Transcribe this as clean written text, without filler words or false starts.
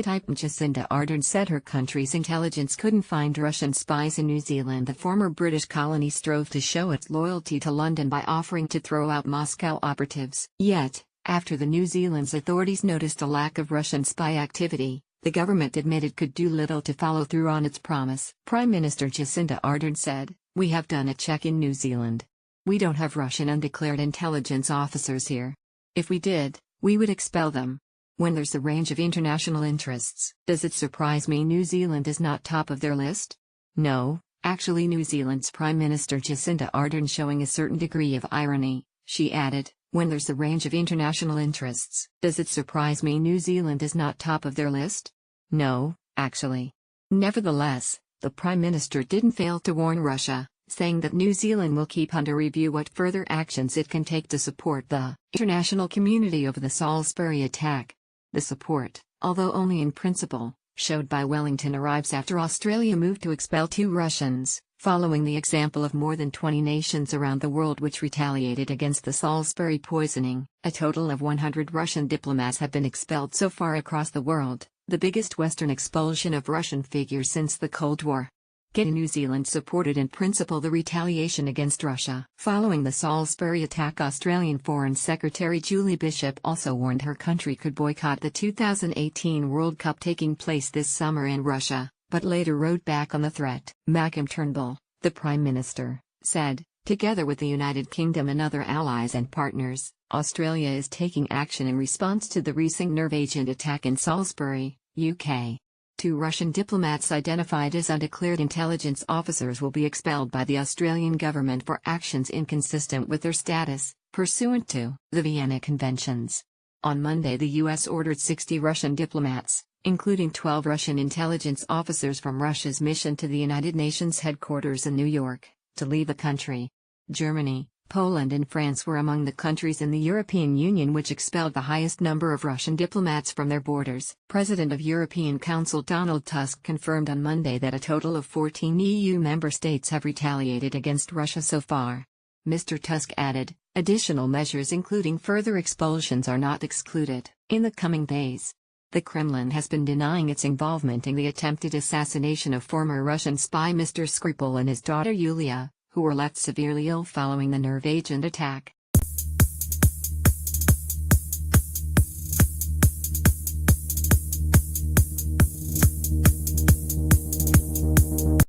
Type Jacinda Ardern said her country's intelligence couldn't find Russian spies in New Zealand. The former British colony strove to show its loyalty to London by offering to throw out Moscow operatives. Yet, after the New Zealand's authorities noticed a lack of Russian spy activity, the government admitted could do little to follow through on its promise. Prime Minister Jacinda Ardern said, "We have done a check in New Zealand. We don't have Russian undeclared intelligence officers here. If we did, we would expel them. When there's a range of international interests, does it surprise me New Zealand is not top of their list? No, actually New Zealand's Prime Minister Jacinda Ardern showing a certain degree of irony, she added, when there's a range of international interests, does it surprise me New Zealand is not top of their list? No, actually. Nevertheless, the Prime Minister didn't fail to warn Russia, saying that New Zealand will keep under review what further actions it can take to support the international community over the Salisbury attack. The support, although only in principle, showed by Wellington arrives after Australia moved to expel 2 Russians, following the example of more than 20 nations around the world which retaliated against the Salisbury poisoning. A total of 100 Russian diplomats have been expelled so far across the world, the biggest Western expulsion of Russian figures since the Cold War. New Zealand supported in principle the retaliation against Russia. Following the Salisbury attack, Australian Foreign Secretary Julie Bishop also warned her country could boycott the 2018 World Cup taking place this summer in Russia, but later rode back on the threat. Malcolm Turnbull, the Prime Minister, said, together with the United Kingdom and other allies and partners, Australia is taking action in response to the recent nerve agent attack in Salisbury, UK. 2 Russian diplomats identified as undeclared intelligence officers will be expelled by the Australian government for actions inconsistent with their status, pursuant to the Vienna Conventions. On Monday, the U.S. ordered 60 Russian diplomats, including 12 Russian intelligence officers from Russia's mission to the United Nations headquarters in New York, to leave the country. Germany, Poland and France were among the countries in the European Union which expelled the highest number of Russian diplomats from their borders. President of European Council Donald Tusk confirmed on Monday that a total of 14 EU member states have retaliated against Russia so far. Mr. Tusk added, additional measures including further expulsions are not excluded. In the coming days, the Kremlin has been denying its involvement in the attempted assassination of former Russian spy Mr. Skripal and his daughter Yulia, who were left severely ill following the nerve agent attack.